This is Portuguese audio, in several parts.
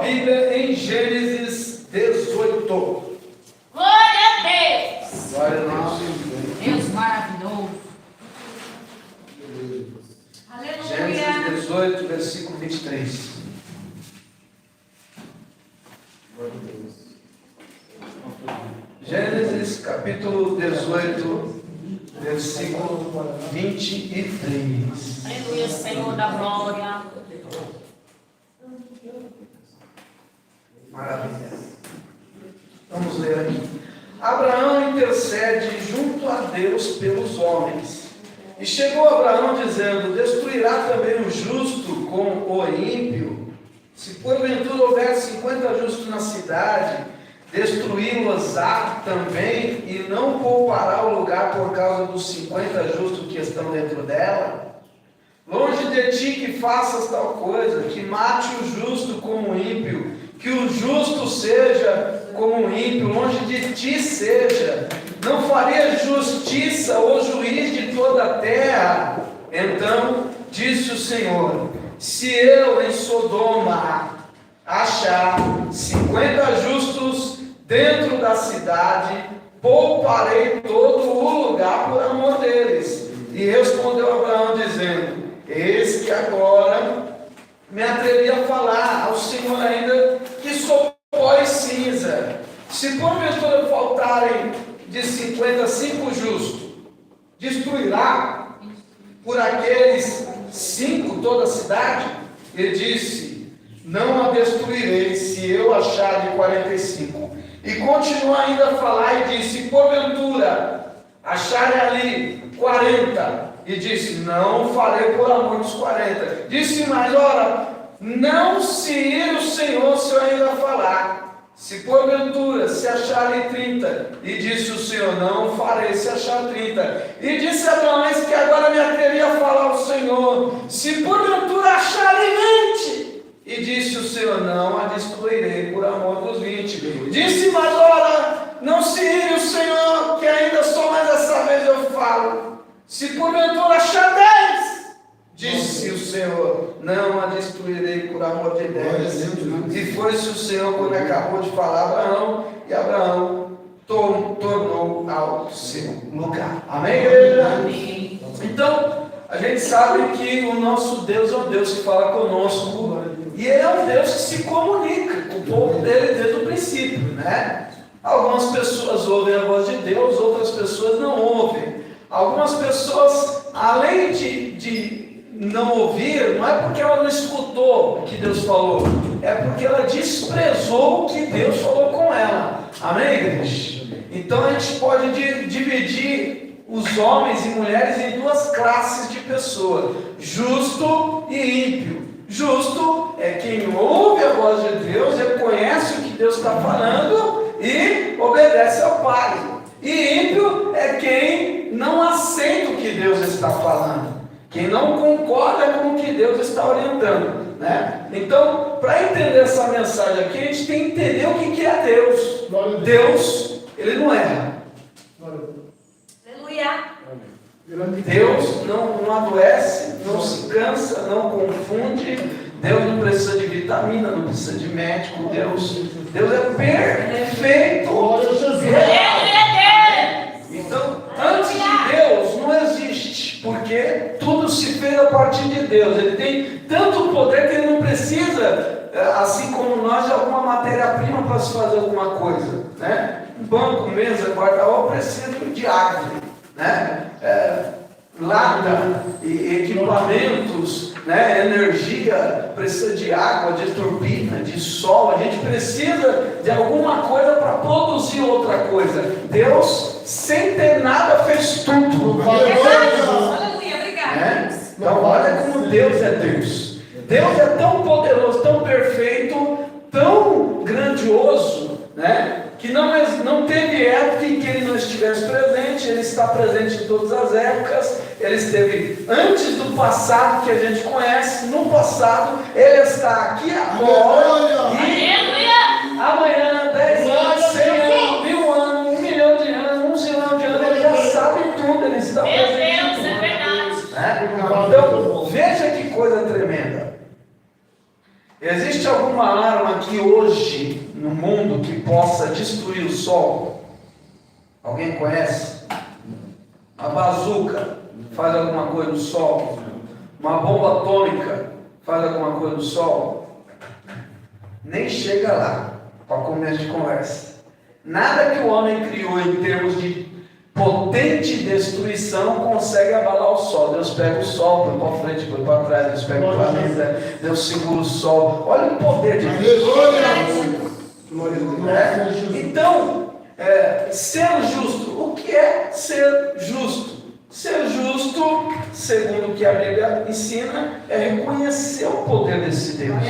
Bíblia em Gênesis 18. Glória a Deus. Glória a Deus. Deus maravilhoso. Gênesis Aleluia. 18, versículo 23. Gênesis capítulo 18, versículo 23. Aleluia, Senhor da glória. Maravilha. Vamos ler aqui. Abraão intercede junto a Deus pelos homens. E chegou Abraão dizendo: destruirá também o justo com o ímpio? Se porventura houver 50 justos na cidade, destruí-los-á também, e não poupará o lugar por causa dos 50 justos que estão dentro dela? Longe de ti que faças tal coisa, que mate o justo como o ímpio, que o justo seja como o ímpio, longe de ti seja. Não faria justiça o juiz de toda a terra? Então disse o Senhor: se eu em Sodoma achar 50 justos dentro da cidade, pouparei todo o lugar por amor deles. E respondeu Abraão dizendo: eis que agora me atrevi a falar ao Senhor ainda que sou pó e cinza. Se porventura faltarem de 55 justos, destruirá por aqueles 5 toda a cidade? Ele disse: não a destruirei, se eu achar de 45. E continuou ainda a falar e disse: porventura acharem ali 40. E disse: não farei por amor dos 40. Disse mais: ora, não se ir o Senhor se eu ainda falar. Se porventura se acharem 30. E disse o Senhor: não farei se achar 30. E disse Abraão: eis que agora me atrevi a falar ao Senhor, se porventura acharem 20. E disse o Senhor: não a destruirei por amor dos 20. Disse mais: ora, não se ire o Senhor, que ainda só mais essa vez eu falo. Se porventura achar 10, disse o Senhor: não a destruirei por amor de 10. E foi-se o Senhor quando acabou de falar a Abraão, e Abraão tornou ao seu lugar. Amém, igreja? Amém. Então, a gente sabe que o nosso Deus é um Deus que fala conosco, e Ele é um Deus que se comunica com o povo dele desde o princípio, né? Algumas pessoas ouvem a voz de Deus, outras pessoas não ouvem. Algumas pessoas, além de não ouvir, não é porque ela não escutou o que Deus falou, é porque ela desprezou o que Deus falou com ela. Amém, igreja? Então a gente pode dividir os homens e mulheres em duas classes de pessoas: justo e ímpio. Justo é quem ouve a voz de Deus, reconhece o que Deus está falando e obedece ao Pai. E ímpio é quem não aceita o que Deus está falando, quem não concorda com o que Deus está orientando, né? Então, para entender essa mensagem aqui, a gente tem que entender o que é Deus. Deus, Ele não erra. Aleluia. Deus não adoece, não se cansa, não confunde. Deus não precisa de vitamina, não precisa de médico. Deus é perfeito. Então, antes de Deus não existe, porque tudo se fez a partir de Deus. Ele tem tanto poder que ele não precisa, assim como nós, de alguma matéria-prima para se fazer alguma coisa, né? Um banco, mesa, guarda-roupa precisa de árvore, né? Lata e equipamentos, né? Energia precisa de água, de turbina, de sol. A gente precisa de alguma coisa para produzir outra coisa. Deus, sem ter nada, fez tudo. Aleluia, obrigada. Né? Então olha como Deus é Deus. Deus é tão poderoso, tão perfeito, tão grandioso, né? Que não teve época em que Ele não estivesse presente. Ele está presente em todas as épocas. Ele esteve antes do passado que a gente conhece. No passado, Ele está aqui agora. E amanhã, 10 anos, 100 anos, 1000 anos, 1 milhão de anos, 1 zilhão de anos. Ele já sabe tudo. Ele está presente. Meu Deus, é verdade. Né? Então, veja que coisa tremenda. Existe alguma arma que hoje no mundo que possa destruir o sol? Alguém conhece? A bazuca faz alguma coisa no sol? Uma bomba atômica faz alguma coisa no sol? Nem chega lá, para começo de conversa. Nada que o homem criou em termos de potente destruição consegue abalar o sol. Deus pega o sol, põe para frente, põe para trás, Deus pega o planeta, Deus segura o sol. Olha o poder de Deus. Então, ser justo. O que é ser justo? Ser justo, segundo o que a Bíblia ensina, é reconhecer o poder desse Deus.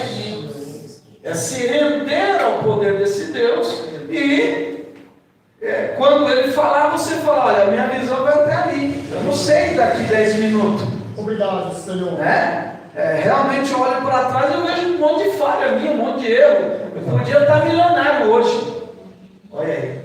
É se render ao poder desse Deus e quando ele falar, você fala, olha, a minha visão vai até ali. Eu não sei daqui 10 minutos. Obrigado, Senhor. Realmente eu olho para trás e eu vejo um monte de falha minha, um monte de erro. Eu podia estar milionário hoje. Olha aí.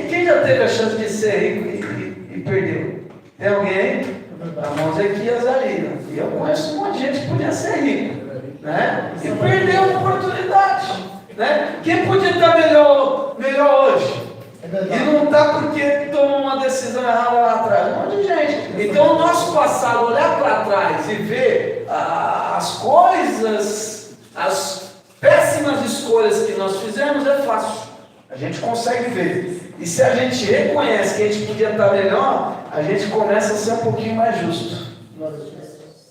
Quem já teve a chance de ser rico e perdeu? Tem alguém? A mão Ezequias ali. Né? E eu conheço um monte de gente que podia ser rico. Né? E perdeu a oportunidade. Né? Quem podia estar melhor hoje? E não está porque tomou uma decisão errada lá atrás. Um monte de gente. Então o nosso passado, olhar para trás e ver as coisas, as péssimas escolhas que nós fizemos é fácil. A gente consegue ver. E se a gente reconhece que a gente podia estar melhor, a gente começa a ser um pouquinho mais justo.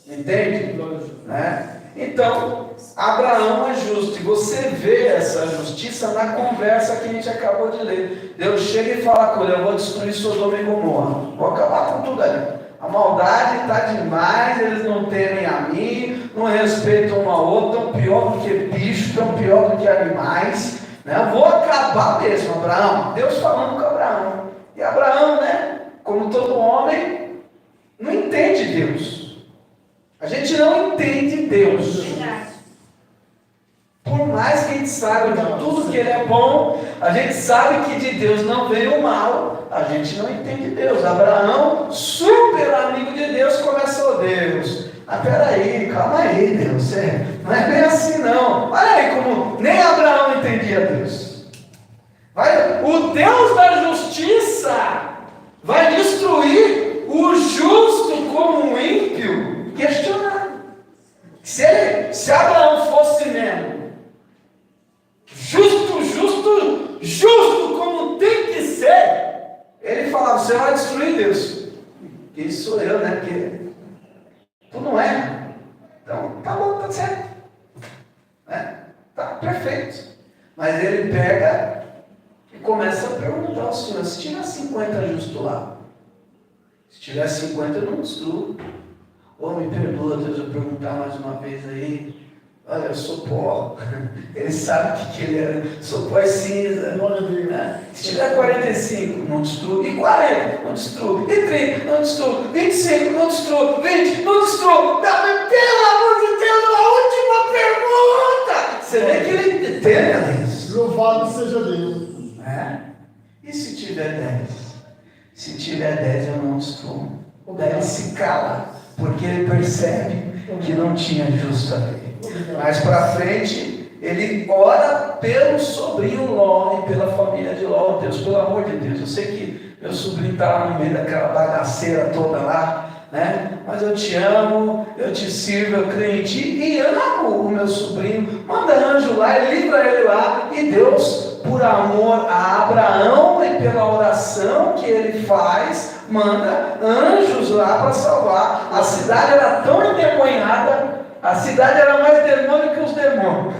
Entende? Né? Então, Abraão é justo. E você vê essa justiça na conversa que a gente acabou de ler. Deus chega e fala com ele, eu vou destruir Sodoma e Gomorra. Vou acabar com tudo ali. A maldade está demais, eles não temem a mim, não respeitam um ao outro, tão pior do que bicho, tão pior do que animais. Né? Eu vou acabar mesmo, Abraão. Deus falando com Abraão. E Abraão, né, como todo homem, não entende Deus. A gente não entende Deus. Por mais que a gente saiba de tudo que Ele é bom, a gente sabe que de Deus não veio o mal, a gente não entende Deus. Abraão, super amigo de Deus, começou, Deus, peraí, calma aí, Deus, não é bem assim não. Olha aí como nem Abraão entendia Deus. O Deus da justiça vai destruir o justo como o ímpio. Questionado. Se Abraão fosse mesmo justo como tem que ser, ele falava, você vai destruir Deus. Quem sou eu, né? Porque tu não é. Então, tá bom, tá certo. Tá perfeito. Mas ele pega e começa a perguntar ao Senhor, se tiver 50 justo lá, se tiver 50 eu não destruo. Me perdoa, Deus, eu perguntar mais uma vez aí. Olha, eu sou pó. Ele sabe o que ele é. Sou pó e cinza. Né? Se tiver 45, não destruo. E 40, não destruo. E 30, não destruo. 25, não destruo. 20, não destruo. Pelo amor de Deus, a última pergunta. Você vê que ele tem isso. Louvado seja Deus. E se tiver 10? Se tiver 10, eu não destruo. Daí ele se cala. Porque ele percebe que não tinha justo ali. Mais para frente, ele ora pelo sobrinho Ló e pela família de Ló. Deus, pelo amor de Deus, eu sei que meu sobrinho está lá no meio daquela bagaceira toda lá, né? Mas eu te amo, eu te sirvo, eu creio em ti e amo o meu sobrinho. Manda anjo lá e livra ele lá. E Deus, por amor a Abraão e pela oração que ele faz, manda anjos lá para salvar. A cidade era tão endemoniada, a cidade era mais demônio que os demônios.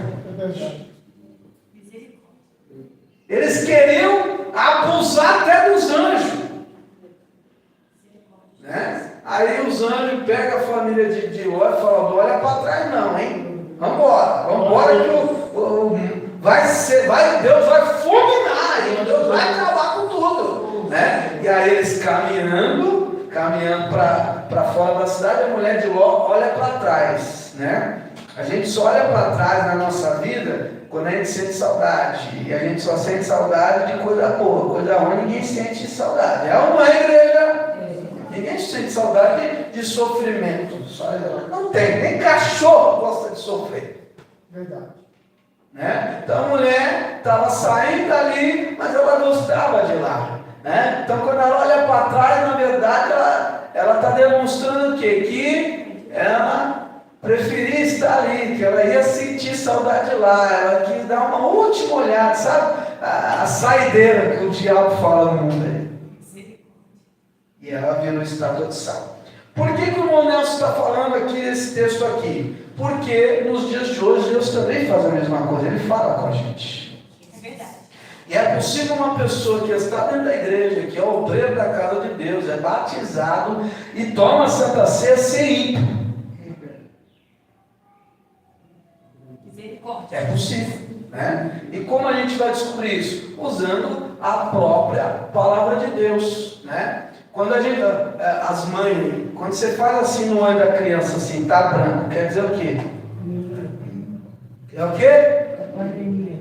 Eles queriam abusar até dos anjos. Né? Aí os anjos pegam a família de Ló e falam, não olha para trás não, hein? Vambora que Deus vai fulminar, Deus vai acabar com tudo. Né? E aí eles caminhando para fora da cidade, a mulher de Ló olha para trás, né? A gente só olha para trás na nossa vida quando a gente sente saudade, e a gente só sente saudade de coisa boa, coisa ruim ninguém sente saudade. É uma igreja, ninguém sente saudade de sofrimento, não tem, nem cachorro gosta de sofrer. Verdade. Né? Então a mulher estava saindo ali, mas ela gostava de lá. Né? Então quando ela olha para trás, na verdade ela está demonstrando o quê? Que ela preferia estar ali, que ela ia sentir saudade lá, ela quis dar uma última olhada, sabe? A saideira que o diabo fala no mundo aí. E ela virou estátua de sal. Por que o irmão Nelson está falando aqui esse texto aqui? Porque nos dias de hoje Deus também faz a mesma coisa, Ele fala com a gente. É verdade. E é possível uma pessoa que está dentro da igreja, que é obreiro da casa de Deus, é batizado e toma a Santa Ceia ser ímpio. Misericórdia. É possível, né? E como a gente vai descobrir isso? Usando a própria palavra de Deus, né? Quando a gente, as mães, quando você faz assim no olho da criança, assim, tá branco, quer dizer o quê? É o quê?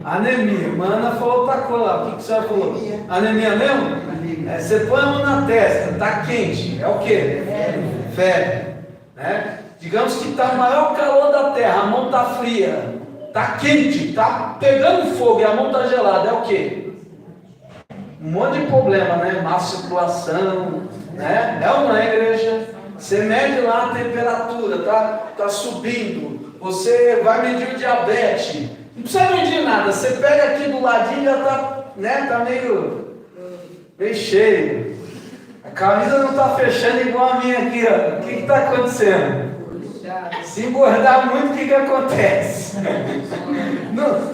Anemia. Mana falou outra coisa lá. O que a senhora falou? Anemia mesmo? Você põe a mão na testa, tá quente. É o quê? Febre. Né? Digamos que está o maior calor da terra, a mão está fria, está quente, está pegando fogo e a mão está gelada. É o quê? Um monte de problema, né? Má circulação, né? É ou não é, igreja? Você mede lá a temperatura, tá subindo. Você vai medir o diabetes. Não precisa medir nada. Você pega aqui do ladinho e já tá, né? Tá meio cheio. A camisa não tá fechando igual a minha aqui, ó. O que está acontecendo? Se engordar muito, o que acontece?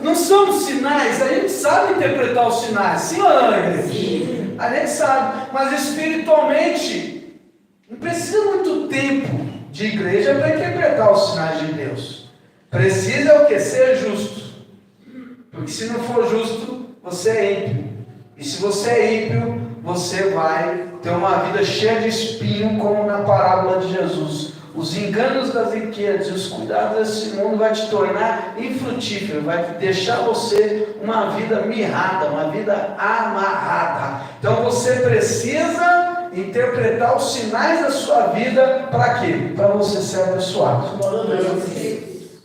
Não somos sinais, a gente sabe interpretar os sinais, sim ou não, igreja? A gente sabe, mas espiritualmente, não precisa muito tempo de igreja para interpretar os sinais de Deus. Precisa o que? Ser justo. Porque se não for justo, você é ímpio. E se você é ímpio, você vai ter uma vida cheia de espinho, como na parábola de Jesus. Os enganos das riquezas e os cuidados desse mundo vai te tornar infrutífero, vai deixar você uma vida mirrada, uma vida amarrada. Então você precisa interpretar os sinais da sua vida para quê? Para você ser abençoado.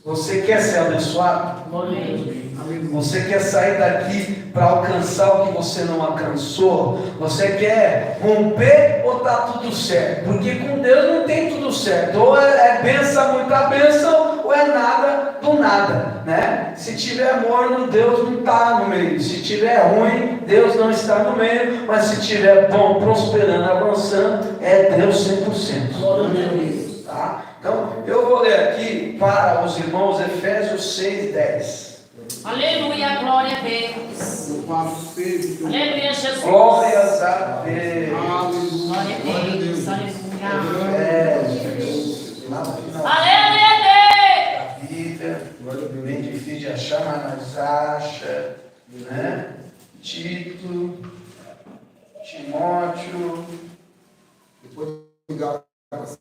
Você quer ser abençoado? Você quer sair daqui para alcançar o que você não alcançou? Você quer romper ou está tudo certo? Porque com Deus não tem tudo certo. Ou é benção, muita bênção, ou é nada do nada, né? Se tiver morno, Deus não está no meio. Se tiver ruim, Deus não está no meio. Mas se tiver bom, prosperando, avançando, é Deus 100%. Tá? Então, eu vou ler aqui para os irmãos Efésios 6:10. Aleluia, glória a Deus. Aleluia, Jesus. Glórias a Deus. Glória a Deus. Aleluia. Efésios. Aleluia a A Bíblia, bem difícil de achar, mas nós acha, né? Tito, Timóteo. Depois de Gálatas.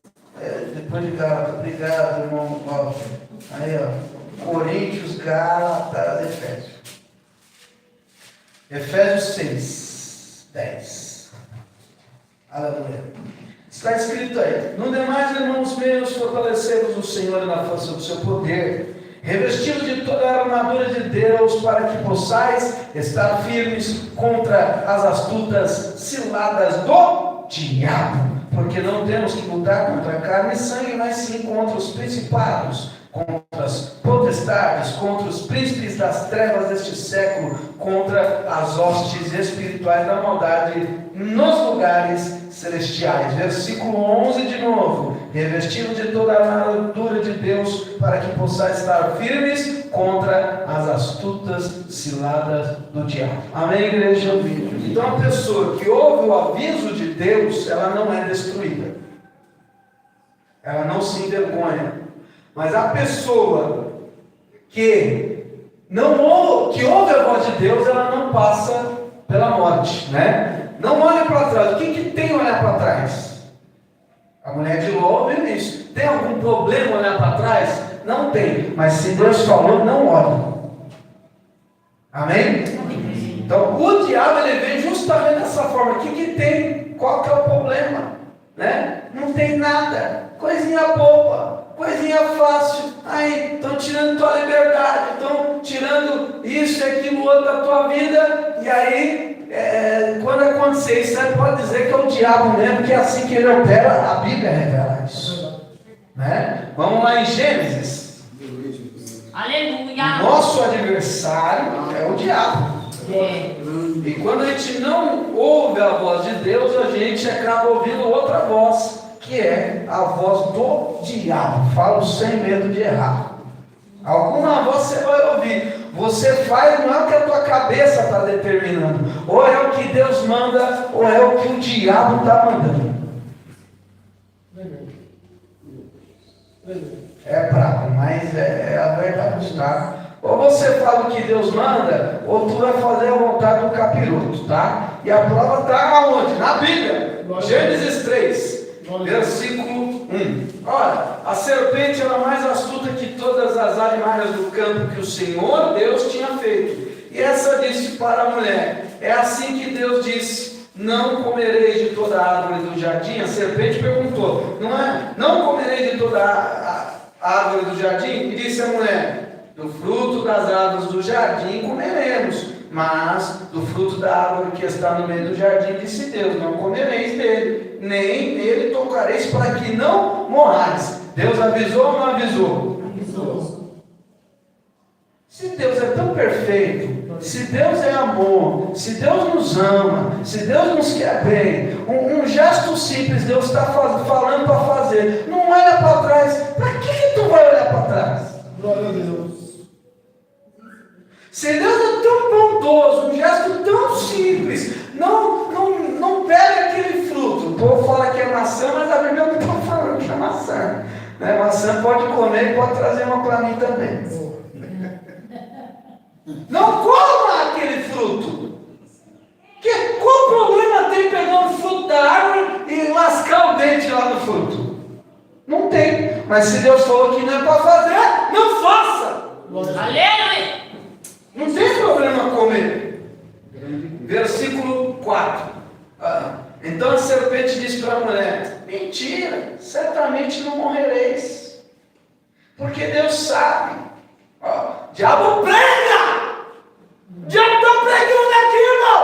Obrigado, irmão. Ó. Aí, ó. Coríntios, Gálatas, Efésios. Efésios 6:10. Aleluia. Está escrito aí: no demais, irmãos meus, fortalecemos o Senhor na força do seu poder, revestidos de toda a armadura de Deus, para que possais estar firmes contra as astutas ciladas do diabo. Porque não temos que lutar contra carne e sangue, mas sim contra os principados, contra as potestades, contra os príncipes das trevas deste século, contra as hostes espirituais da maldade nos lugares celestiais. Versículo 11 de novo: revestido de toda a armadura de Deus, para que possais estar firmes contra as astutas ciladas do diabo. Amém, igreja? Então a pessoa que ouve o aviso de Deus, ela não é destruída, ela não se envergonha. Mas a pessoa que ouve a voz de Deus, ela não passa pela morte, né? Não olha para trás. O que tem olhar para trás? A mulher de Ló ouviu isso. Tem algum problema olhar para trás? Não tem. Mas se Deus falou, não olhe. Amém? Então o diabo, ele vem justamente dessa forma. O que tem? Qual que é o problema? Né? Não tem nada. Coisinha boba. coisinha fácil. Aí estão tirando tua liberdade, estão tirando isso e aquilo outro da tua vida. E aí, quando acontecer isso, você pode dizer que é o diabo mesmo, que é assim que ele opera. A Bíblia revela isso. Né? Vamos lá em Gênesis. Aleluia. Nosso adversário é o diabo. E quando a gente não ouve a voz de Deus, a gente acaba ouvindo outra voz, que é a voz do diabo. Falo sem medo de errar. Alguma voz você vai ouvir. Você faz, não é o que a tua cabeça está determinando. Ou é o que Deus manda, ou é o que o diabo está mandando. É brabo, mas é a verdade, tá? Ou você fala o que Deus manda, ou tu vai fazer a vontade do capiroto, tá? E a prova está aonde? Na Bíblia. Gênesis 3, versículo 1. Olha, a serpente era mais astuta que todas as animais do campo que o Senhor Deus tinha feito. E essa disse para a mulher: é assim que Deus disse: não comereis de toda a árvore do jardim? A serpente perguntou: não comereis de toda a árvore do jardim? E disse a mulher: do fruto das árvores do jardim comeremos, mas do fruto da árvore que está no meio do jardim, disse Deus: não comereis dele, nem nele tocareis, para que não morrais. Deus avisou ou não avisou? Avisou. Se Deus é tão perfeito, se Deus é amor, se Deus nos ama, se Deus nos quer bem, um gesto simples Deus está falando para fazer. Não olha para trás. Para que tu vai olhar para trás? Glória a Deus. Se Deus é tão bondoso, um gesto tão simples, não pega aquele fruto. O povo fala que é maçã, mas a Bíblia não está falando que é maçã. Né? Maçã pode comer e pode trazer uma para mim também. Não coma aquele fruto. Qual problema tem pegar um fruto da árvore e lascar o dente lá no fruto? Não tem. Mas se Deus falou que não é para fazer, não faça. Aleluia. Não tem problema comer. Versículo 4. Então a serpente disse para a mulher: mentira, certamente não morrereis. Porque Deus sabe. Diabo prega! Diabo está pregando aqui, irmão.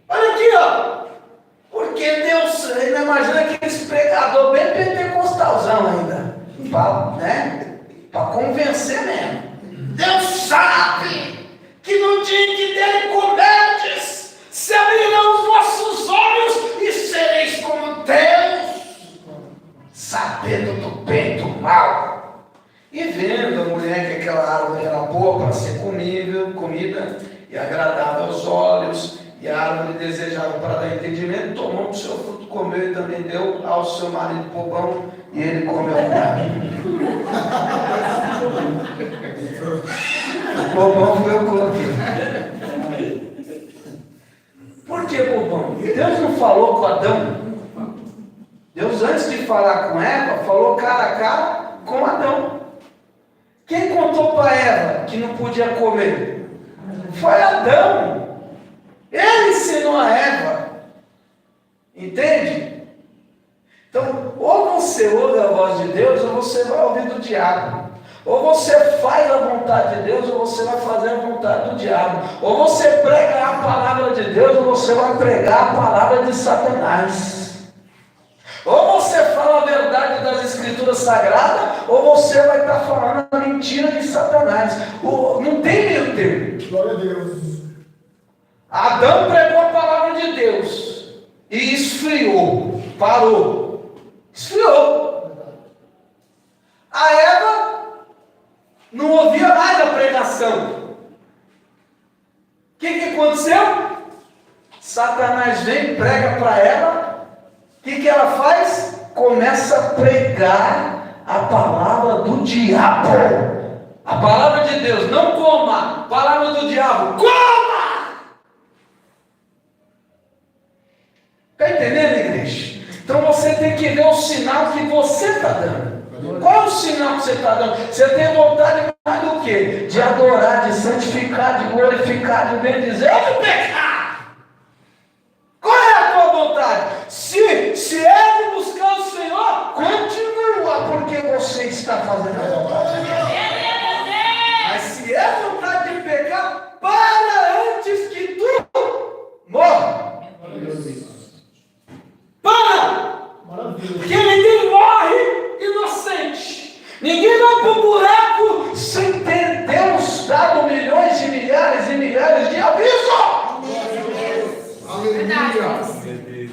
Olha aqui, ó. Porque Deus, ainda imagina aqueles pregadores bem pentecostalzão ainda. Para convencer mesmo. Deus sabe que no dia em que dele comerdes, se abrirão os vossos olhos e sereis como Deus, sabendo do bem e do mal. E vendo a mulher que aquela árvore era boa para ser comida e agradável aos olhos, e a árvore desejável para dar entendimento, tomou o seu fruto, comeu e também deu ao seu marido bobão, e ele comeu a O bobão foi eu coloquei. Por que bobão? Deus não falou com Adão. Deus, antes de falar com Eva, falou cara a cara com Adão. Quem contou para Eva que não podia comer? Foi Adão. Ele ensinou a Eva. Entende? Então, ou você ouve a voz de Deus, ou você vai ouvir do diabo. Ou você faz a vontade de Deus, ou você vai fazer a vontade do diabo. Ou você prega a palavra de Deus, ou você vai pregar a palavra de Satanás. Ou você fala a verdade das Escrituras Sagradas, ou você vai estar falando a mentira de Satanás. Não tem meio termo. Glória a Deus. Adão pregou a palavra de Deus e esfriou, parou, esfriou. A Eva não ouvia mais a pregação. O que aconteceu? Satanás vem, prega para ela. O que ela faz? Começa a pregar a palavra do diabo. A palavra de Deus, não coma. A palavra do diabo, coma! Está entendendo, igreja? Então você tem que ver o sinal que você está dando. Qual é o sinal que você está dando? Você tem vontade mais do que? De adorar, de santificar, de glorificar, de bendizer ou de pecar? Qual é a tua vontade? Se é de buscar o Senhor, continua, porque você está fazendo a vontade de Deus. Mas se é vontade de pecar, para antes que tu morra. Para! Porque ninguém morre inocente. Ninguém vai para o buraco sem ter Deus dado milhões de milhares e milhares de avisos.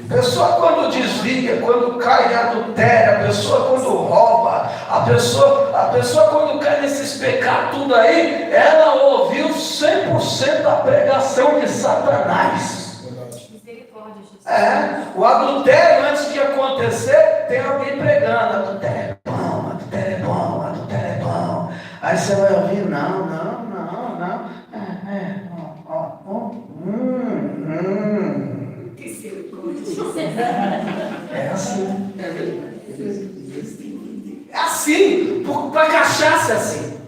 A pessoa quando desvia, quando cai em adultério, a pessoa quando rouba, a pessoa quando cai nesses pecados tudo aí, ela ouviu 100% a pregação de Satanás. O adultério antes de acontecer, tem alguém pregando, adultério é bom, adultério é bom, adultério é bom. Aí você vai ouvir, não. É assim. É assim, para cachaça é assim.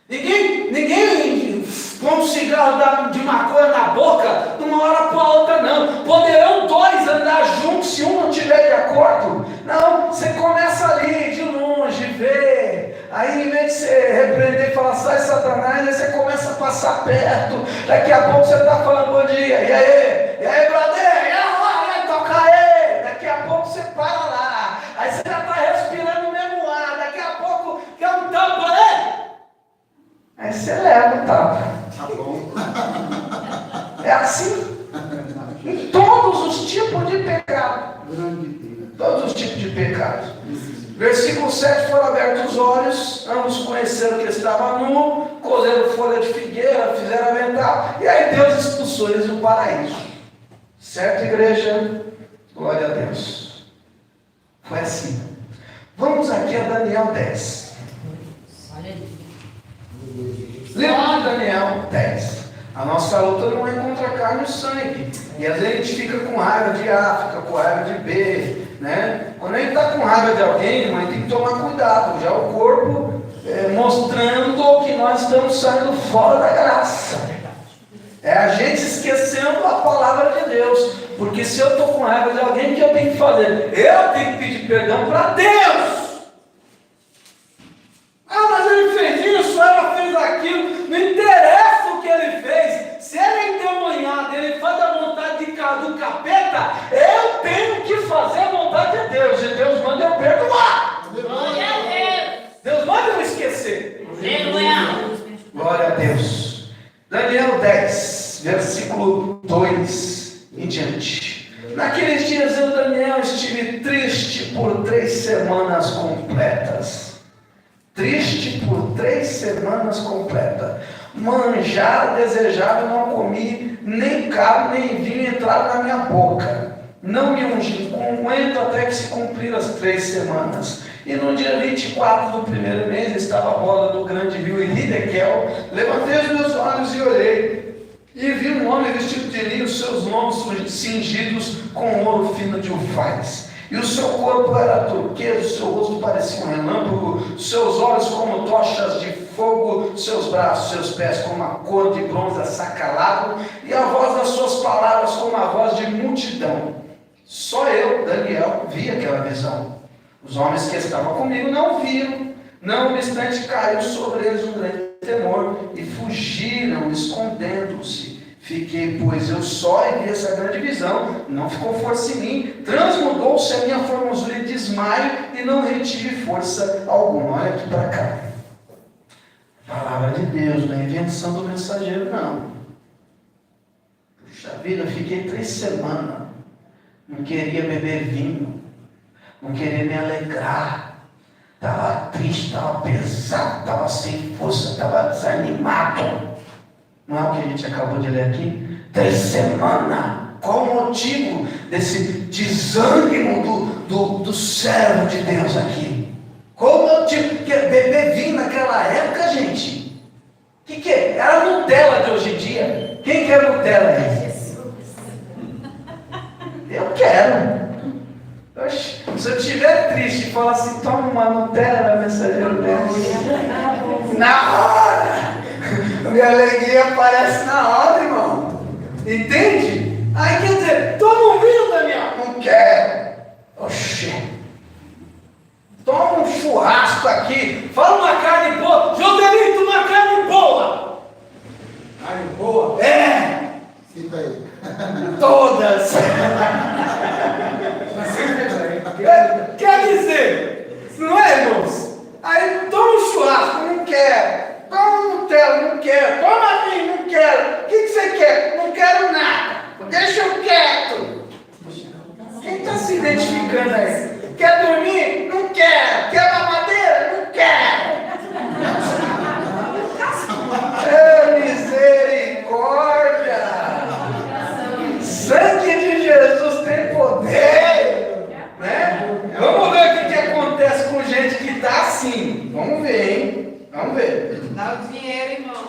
Ninguém põe um cigarro de maconha na boca de uma hora para outra, não. Poderão dois andar juntos se um não estiver de acordo. Não, você começa ali, de longe, ver. Aí, em vez de você repreender e falar, sai Satanás, aí você começa a passar perto. Daqui a pouco você está falando bom dia. E aí, brother? E aí, toca aí. Daqui a pouco você para lá. Aí você já está respirando o mesmo ar. Daqui a pouco quer um tapa, né? Aí você leva o tapa. Tá bom. É assim. Em todos os tipos de pecado. Todos os tipos de pecado. Versículo 7, foram abertos os olhos, ambos conheceram que ele estava nu, cozeram folha de figueira, fizeram avental, e aí Deus expulsou eles do paraíso. Certo, igreja? Glória a Deus. Foi assim. Vamos aqui a Daniel 10. Livro de Daniel 10. A nossa luta não é contra a carne e o sangue. E às vezes a gente fica com raiva de A, fica com raiva de B, né? Quando a gente está com raiva de alguém, mas tem que tomar cuidado. Já o corpo mostrando que nós estamos saindo fora da graça. É a gente esquecendo a palavra de Deus. Porque se eu estou com raiva de alguém, o que eu tenho que fazer? Eu tenho que pedir perdão para Deus. Ah, mas ele fez isso, ela fez aquilo. Não interessa o que ele fez. Se ele é endemoniado, ele faz a vontade do capeta, eu tenho que fazer a vontade de Deus. E Deus manda eu perdoar. Glória a Deus. Deus manda eu esquecer. Aleluia. Glória a Deus. Daniel 10, versículo 2 em diante. Naqueles dias eu, Daniel, estive triste por 3 semanas completas. Triste por 3 semanas completas. Manjar desejava e não comi, nem carne nem vinho entraram na minha boca. Não me ungi com unguento até que se cumpriram as 3 semanas. E no dia 24 do primeiro mês, estava a borda do grande rio Hidekel. Levantei os meus olhos e olhei, e vi um homem vestido de linho, seus lombos cingidos com ouro fino de uvais. E o seu corpo era turquesa, o seu rosto parecia um relâmpago, seus olhos como tochas de fogo, seus braços, seus pés como a cor de bronze assacalado, e a voz das suas palavras como a voz de multidão. Só eu, Daniel, vi aquela visão. Os homens que estavam comigo não viram. Não obstante, caiu sobre eles um grande temor e fugiram, escondendo-se. Fiquei, pois, eu só e vi essa grande visão, não ficou força em mim, transmudou-se a minha formosura em desmaio e não retive força alguma. Olha aqui para cá. Palavra de Deus, não é invenção do mensageiro, não. Puxa vida, eu fiquei 3 semanas, não queria beber vinho, não queria me alegrar, estava triste, estava pesado, estava sem força, estava desanimado. Não é o que a gente acabou de ler aqui? 3 semanas. Qual o motivo desse desânimo do servo de Deus aqui? Qual o motivo? Porque beber vinho naquela época, gente, o que é? Era Nutella de hoje em dia. Quem quer Nutella aí? Eu quero. Oxe, se eu estiver triste e falar assim, toma uma Nutella, mensageiro Deus. Na hora! Minha alegria aparece na hora, irmão. Entende? Aí quer dizer, toma um vinho, Daniel. Não quero. Oxê. toma um churrasco aqui, fala uma carne boa, Joselito, uma carne boa. Carne boa? É! Cita aí. Todas! Quer dizer, não é, irmãos? Aí toma um churrasco, não quero. Toma um Nutella, não quero. Toma vinho, não quero. O que você quer? Não quero nada. Deixa eu quieto. Quem está se identificando aí? Quer dormir? Não quero. Quer mamadeira? Não quero. Misericórdia! Sangue de Jesus tem poder, né? Vamos ver o que acontece com gente que está assim. Vamos ver, hein? Vamos ver. Dá o dinheiro, irmão.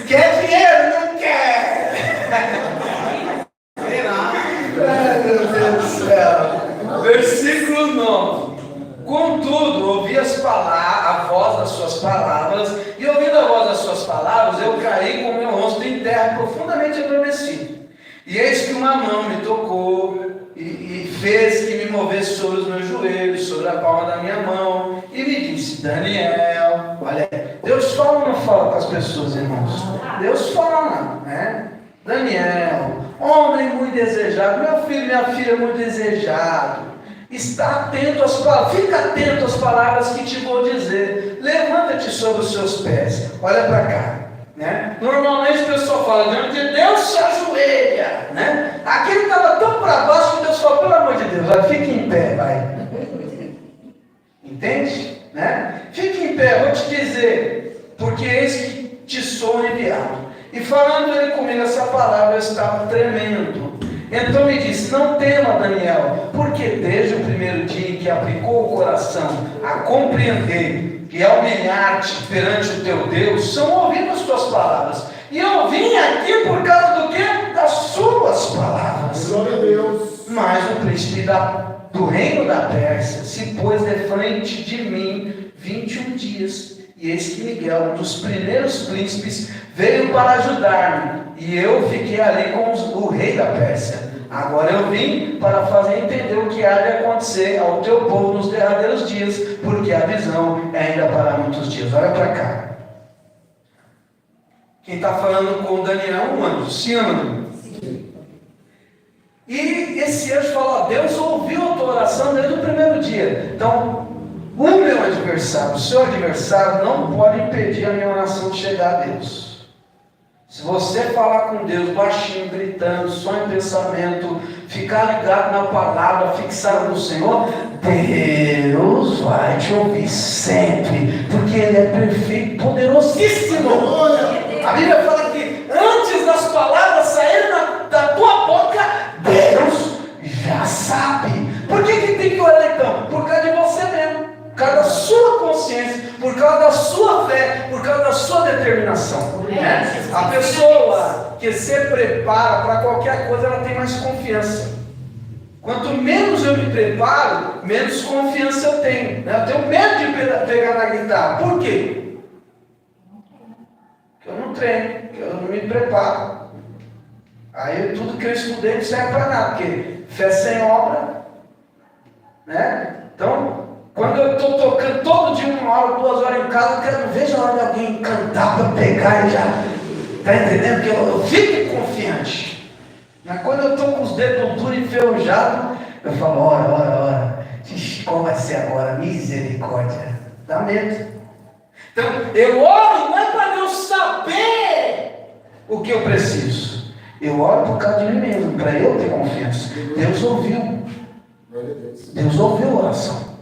Quer dinheiro? Não quer. Ai, meu Deus do céu. Versículo 9. Contudo, ouvi a voz das suas palavras, e ouvindo a voz das suas palavras, eu caí com o meu rosto em terra, profundamente adormecido. E eis que uma mão me tocou, e fez que me movesse sobre os meus joelhos, sobre a palma da minha mão, e me disse: Daniel, olha, Deus fala ou não fala com as pessoas, irmãos? Deus fala, né? Daniel, homem muito desejado, meu filho, minha filha muito desejado. Está atento às palavras, fica atento às palavras que te vou dizer. Levanta-te sobre os seus pés. Olha para cá, né? Normalmente o pessoal fala diante de Deus, se ajoelha, né? Aquele estava tão para baixo que Deus falou: pelo amor de Deus, vai, fique em pé, vai. Entende? Né? Fique em pé, vou te dizer, porque eis que te sou enviado. E falando ele comigo essa palavra, eu estava tremendo. Então me disse: não tema, Daniel, porque desde o primeiro dia em que aplicou o coração a compreender e a humilhar-te perante o teu Deus, são ouvidas as tuas palavras. E eu vim aqui por causa do quê? Das suas palavras. Glória a Deus. Mas o príncipe do reino da Pérsia se pôs de frente de mim 21 dias. E eis que Miguel, um dos primeiros príncipes, veio para ajudar-me. E eu fiquei ali com o rei da Pérsia. Agora eu vim para fazer entender o que há de acontecer ao teu povo nos derradeiros dias, porque a visão é ainda para muitos dias. Olha para cá. Quem está falando com Daniel é um anjo, sim ou não? Sim. E esse anjo falou: Deus ouviu a tua oração desde o primeiro dia. Então, o meu adversário, o seu adversário, não pode impedir a minha oração de chegar a Deus. Se você falar com Deus baixinho, gritando, só em pensamento, ficar ligado na palavra, fixado no Senhor, Deus vai te ouvir sempre, porque Ele é perfeito, poderosíssimo. A Bíblia fala que antes das palavras saírem da tua boca, Deus já sabe. Por que tem que orar então? Por causa de você mesmo, por causa da sua consciência, por causa da sua fé, por causa da sua determinação. Né? A pessoa que se prepara para qualquer coisa, ela tem mais confiança. Quanto menos eu me preparo, menos confiança eu tenho. Né? Eu tenho medo de pegar na guitarra. Por quê? Porque eu não treino, porque eu não me preparo. Aí tudo que eu estudei não serve para nada, porque fé sem obra, né? Então, quando eu estou tocando todo dia 1 hora, 2 horas em casa, eu não vejo a hora de alguém cantar para pegar e já, está entendendo? Porque eu fico confiante. Mas quando eu estou com os dedos duros e enferrujados, eu falo: ora, qual vai ser agora? Misericórdia. Dá medo. Então, eu oro não é para Deus saber o que eu preciso. Eu oro por causa de mim mesmo, para eu ter confiança. Deus ouviu. Deus ouviu a oração.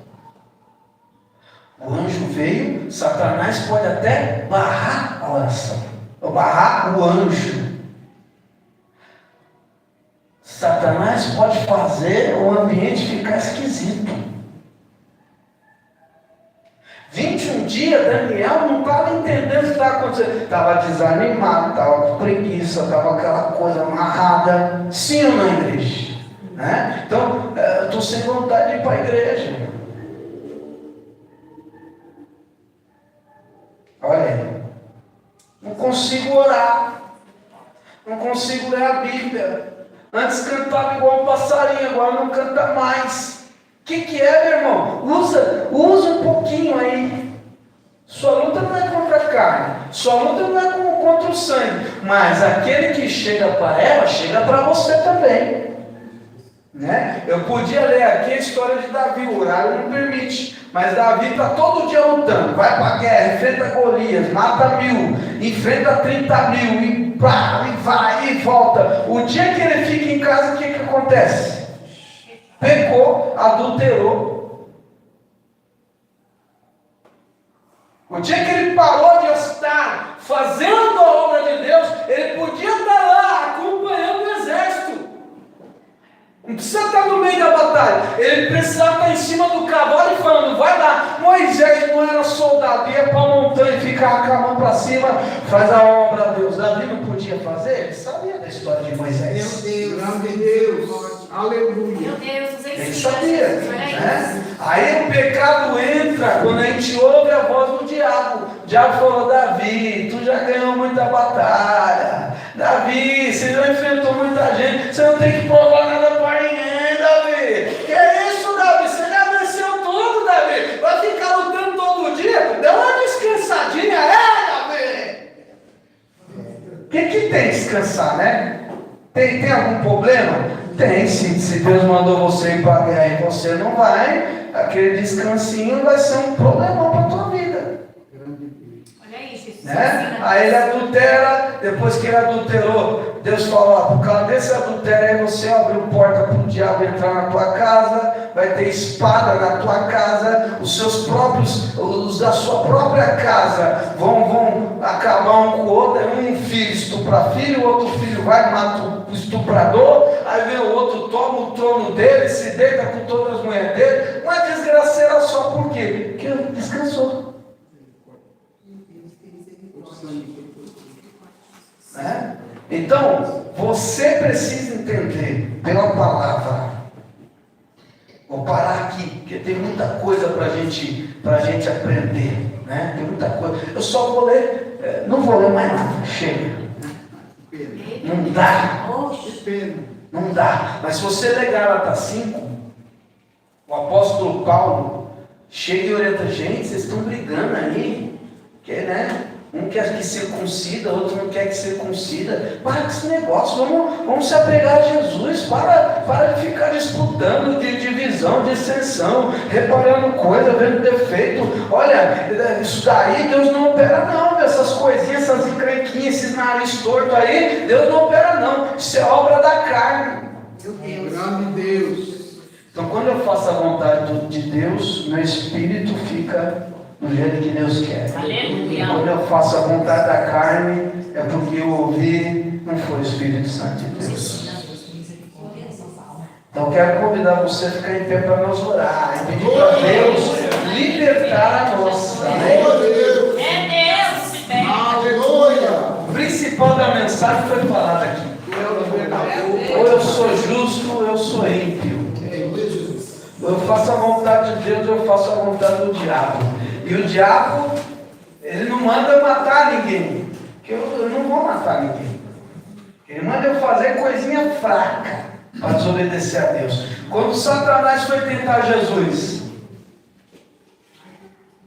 O anjo veio, Satanás pode até barrar a oração, ou barrar o anjo. Satanás pode fazer o ambiente ficar esquisito. 21 dias, Daniel não estava entendendo o que estava acontecendo. Estava desanimado, estava com preguiça, estava aquela coisa amarrada. Sim ou não, igreja? Né? Então, eu estou sem vontade de ir para a igreja. Olha aí. Não consigo orar. Não consigo ler a Bíblia. Antes cantava igual um passarinho, agora não canta mais. O que é, meu irmão? Usa um pouquinho aí. Sua luta não é contra a carne, sua luta não é contra o sangue, mas aquele que chega para ela, chega para você também. Né? Eu podia ler aqui a história de Davi, o horário não permite, mas Davi está todo dia lutando, vai para a guerra, enfrenta Golias, mata 1000, enfrenta 30.000, e vai e volta. O dia que ele fica em casa, o que acontece? Pecou, adulterou. O dia que ele parou de estar fazendo a obra de Deus, ele podia estar lá acompanhando o exército. Não precisa estar no meio da batalha. Ele precisava estar em cima do cavalo e falando, vai lá. Moisés não era soldado, ia para a montanha e ficava com a mão para cima, faz a obra de Deus. Davi não podia fazer? Ele sabia da história de Moisés. Meu Deus, grande Deus, aleluia. Meu Deus, os Ele ensina. sabia, né? Aí o pecado entra quando a gente ouve a voz do diabo. O diabo falou, Davi, tu já ganhou muita batalha. Davi, você já enfrentou muita gente. Você não tem que provar nada para ninguém, Davi. Que é isso, Davi? Você já venceu tudo, Davi. Vai ficar lutando todo dia? Dá uma descansadinha, Davi. O que tem descansar, né? Tem algum problema? Tem, se Deus mandou você ir para a guerra e você não vai, aquele descansinho vai ser um problemão para a tua vida. Olha isso, isso Né? Aí ele adultera, depois que ele adulterou, Deus falou, por causa desse adultério aí você abriu porta para o diabo entrar na tua casa, vai ter espada na tua casa, os da sua própria casa vão acabar um com o outro, um filho estupra filho, o outro filho vai e mata o estuprador, aí vem o outro, toma o trono dele, se deita com todas as mulheres dele, uma desgraceira só, por quê? Porque ele descansou. Né? Então, você precisa entender pela palavra. Vou parar aqui, porque tem muita coisa para a gente aprender. Né? Tem muita coisa. Eu só vou ler, não vou ler mais nada, chega. Não dá. Não dá. Mas se você ler Gálatas 5, o apóstolo Paulo chega e orienta, gente, vocês estão brigando aí, que, né? Um quer que circuncida, outro não quer que circuncida. Para com esse negócio, vamos se apegar a Jesus. Para de ficar disputando de divisão, de dissensão, reparando coisa, vendo defeito. Olha, isso daí Deus não opera não, essas coisinhas, essas encrenquinhas, esses nariz torto aí, Deus não opera não. Isso é obra da carne. Meu Deus, grande Deus. Então quando eu faço a vontade de Deus, meu espírito fica do jeito que Deus quer. Aleluia. Quando eu faço a vontade da carne, é porque eu ouvi, não foi o Espírito Santo de Deus. Então quero convidar você a ficar em pé para nós orar e pedir para Deus libertar a nossa. Glória a Deus. É Deus, bem. Aleluia. O principal da mensagem foi falado aqui. Ou eu sou justo, ou eu sou ímpio. Ou eu faço a vontade de Deus, ou eu faço a vontade do diabo. E o diabo, ele não manda eu matar ninguém. Porque eu não vou matar ninguém. Ele manda eu fazer coisinha fraca para desobedecer a Deus. Quando Satanás foi tentar Jesus,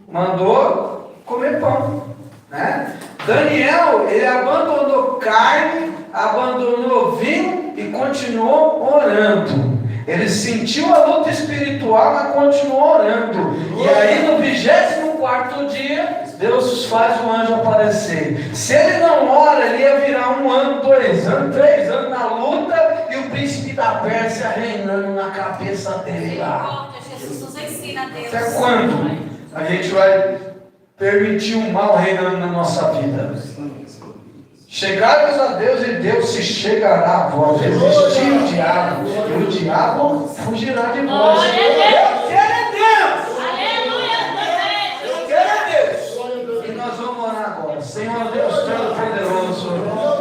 mandou comer pão. Né? Daniel, ele abandonou carne, abandonou vinho e continuou orando. Ele sentiu a luta espiritual, mas continuou orando. E aí no 24º dia, Deus faz o anjo aparecer. Se ele não ora, ele ia virar 1 ano, 2 anos, 3 anos na luta, e o príncipe da Pérsia reinando na cabeça dele lá. Jesus nos ensina a Deus. Até quando a gente vai permitir o mal reinando na nossa vida? Chegarmos a Deus e Deus se chegará a vós. Resistir o diabo, e o diabo fugirá de vós. Glória a Deus. Eu quero é Deus. Aleluia, também. Eu quero é Deus. E nós vamos orar agora. Senhor Deus Todo-Poderoso,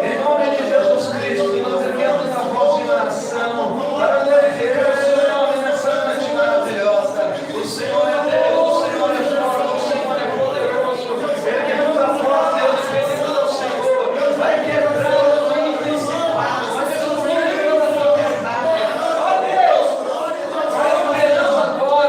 em nome de Jesus Cristo, que nós erguemos a voz de oração para glorificar o seu nome nessa noite maravilhosa. O Senhor é Deus, o Senhor é forte, o Senhor é poderoso. Erguemos a voz, Deus, pedimos ao Senhor, vai quebrando os principais, vai destruindo a tua verdade. Ó Deus, vai operando agora.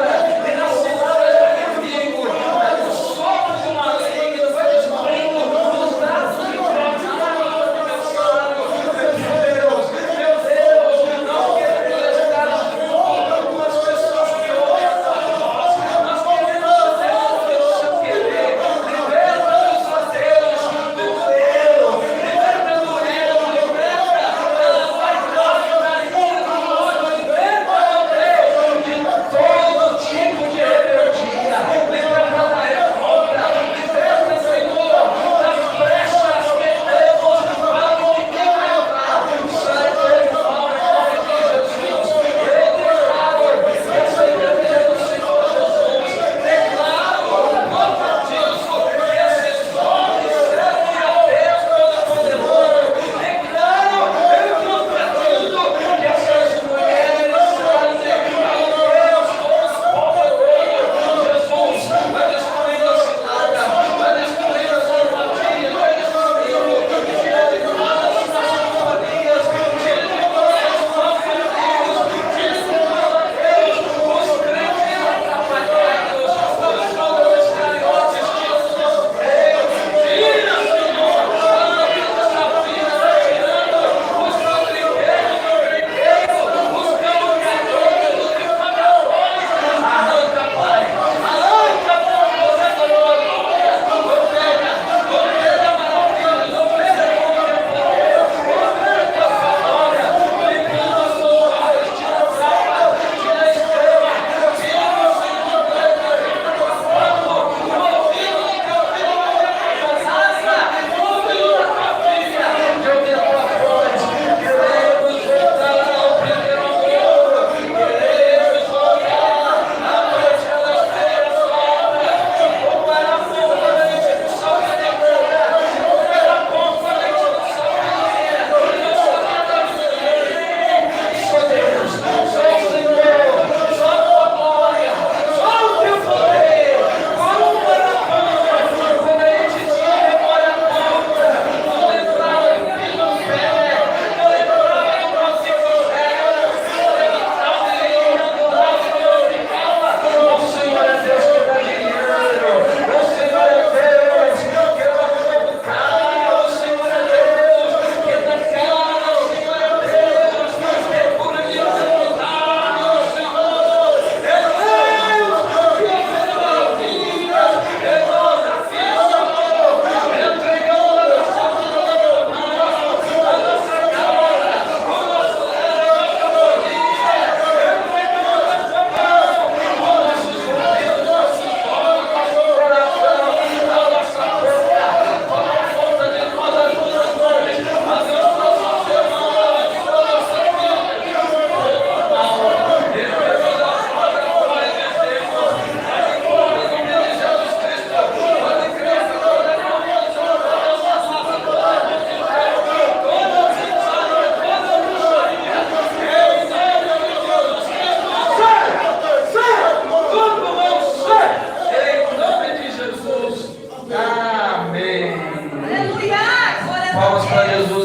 Palmas para Jesus.